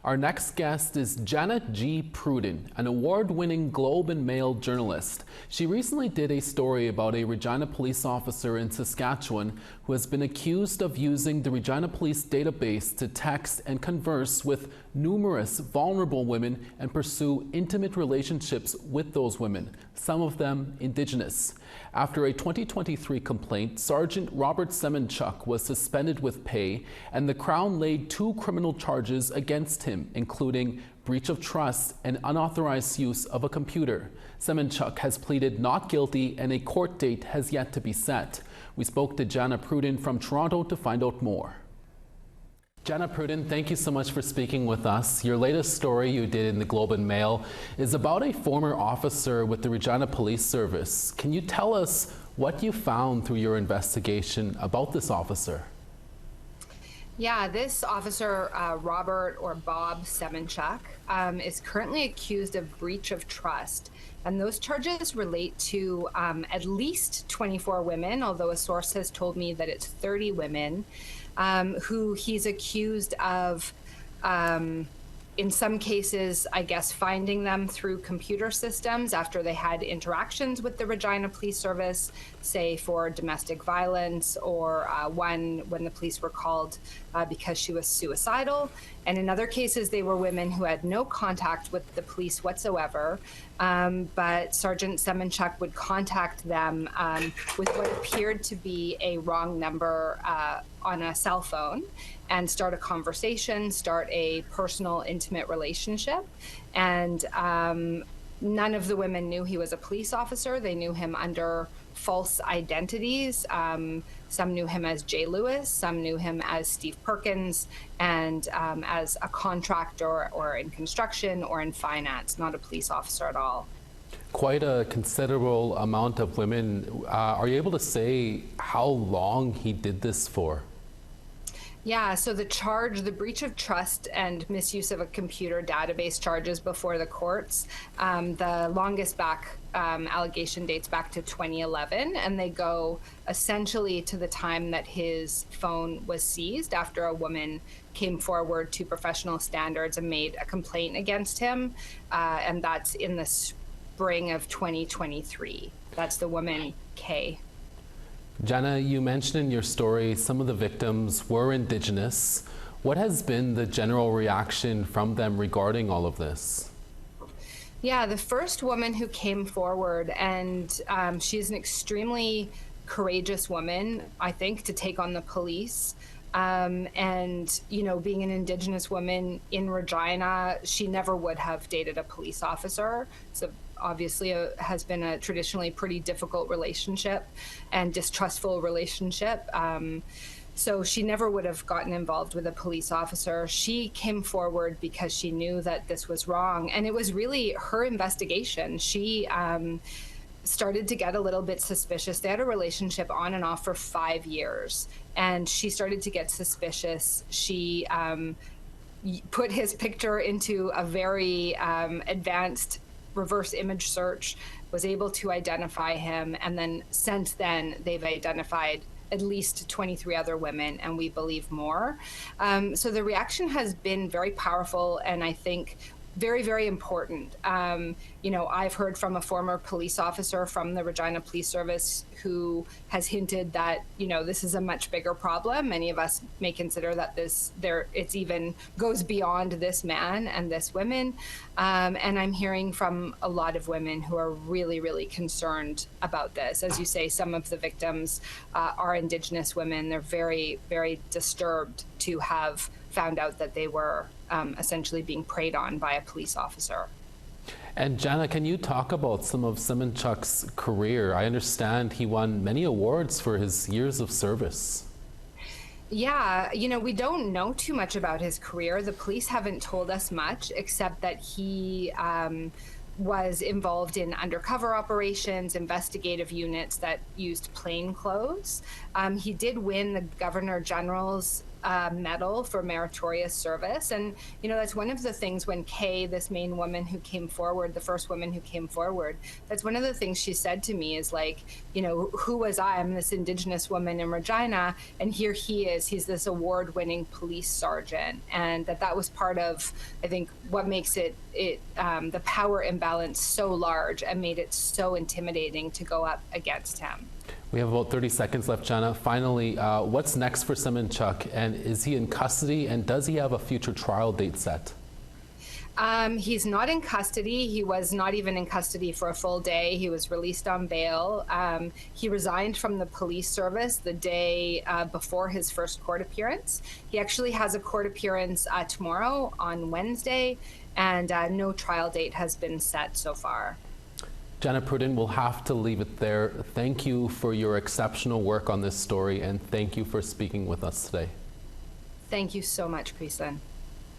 Our next guest is Jana G. Pruden, an award-winning Globe and Mail journalist. She recently did a story about a Regina police officer in Saskatchewan who has been accused of using the Regina Police database to text and converse with numerous vulnerable women and pursue intimate relationships with those women, some of them Indigenous. After a 2023 complaint, Sergeant Robert Semenchuk was suspended with pay, and the Crown laid 2 criminal charges against him, including breach of trust and unauthorized use of a computer. Semenchuk has pleaded not guilty, and a court date has yet to be set. We spoke to Jana Pruden from Toronto to find out more. Jana Pruden, thank you so much for speaking with us. Your latest story you did in the Globe and Mail is about a former officer with the Regina Police Service. Can you tell us what you found through your investigation about this officer? Yeah, this officer, Robert or Bob Semenchuk, is currently accused of breach of trust. And those charges relate to at least 24 women, although a source has told me that it's 30 women, who he's accused of, in some cases, I guess, finding them through computer systems after they had interactions with the Regina Police Service, say for domestic violence, or one when the police were called because she was suicidal. And in other cases, they were women who had no contact with the police whatsoever, but Sergeant Semenchuk would contact them with what appeared to be a wrong number on a cell phone and start a conversation, start a personal, intimate relationship. And none of the women knew he was a police officer. They knew him under false identities. Some knew him as Jay Lewis, some knew him as Steve Perkins, and as a contractor or in construction or in finance, not a police officer at all. Quite a considerable amount of women. Are you able to say how long he did this for? Yeah, so the breach of trust and misuse of a computer database charges before the courts, the longest back allegation dates back to 2011, and they go essentially to the time that his phone was seized after a woman came forward to professional standards and made a complaint against him, and that's in the spring of 2023. That's the woman Kay. Jana, you mentioned in your story some of the victims were Indigenous. What has been the general reaction from them regarding all of this? Yeah, the first woman who came forward, and she's an extremely courageous woman, I think, to take on the police. And, you know, being an Indigenous woman in Regina, she never would have dated a police officer. So obviously has been a traditionally pretty difficult relationship and distrustful relationship. So she never would have gotten involved with a police officer. She came forward because she knew that this was wrong. And it was really her investigation. She started to get a little bit suspicious. They had a relationship on and off for 5 years. And she started to get suspicious. She put his picture into a very advanced reverse image search, was able to identify him, and then since then they've identified at least 23 other women, and we believe more. So the reaction has been very powerful, and I think very, very important. You know, I've heard from a former police officer from the Regina Police Service who has hinted that, you know, this is a much bigger problem. Many of us may consider that it's even goes beyond this man and this woman. And I'm hearing from a lot of women who are really, really concerned about this. As you say, some of the victims are Indigenous women. They're very, very disturbed to have found out that they were essentially being preyed on by a police officer. And Jana, can you talk about some of Semenchuk's career? I understand he won many awards for his years of service. Yeah, you know, we don't know too much about his career. The police haven't told us much, except that he was involved in undercover operations, investigative units that used plain clothes. He did win the Governor General's medal for meritorious service. And, that's one of the things when Kay, this main woman who came forward, the first woman who came forward, that's one of the things she said to me is like, who was I? I'm this Indigenous woman in Regina, and here he is. He's this award-winning police sergeant. And that was part of, I think, what makes it the power imbalance so large and made it so intimidating to go up against him. We have about 30 seconds left, Jana. Finally, what's next for Semenchuk, and is he in custody, and does he have a future trial date set? He's not in custody. He was not even in custody for a full day. He was released on bail. He resigned from the police service the day before his first court appearance. He actually has a court appearance tomorrow on Wednesday, and no trial date has been set so far. Jana Pruden, we'll have to leave it there. Thank you for your exceptional work on this story, and thank you for speaking with us today. Thank you so much, Pruden.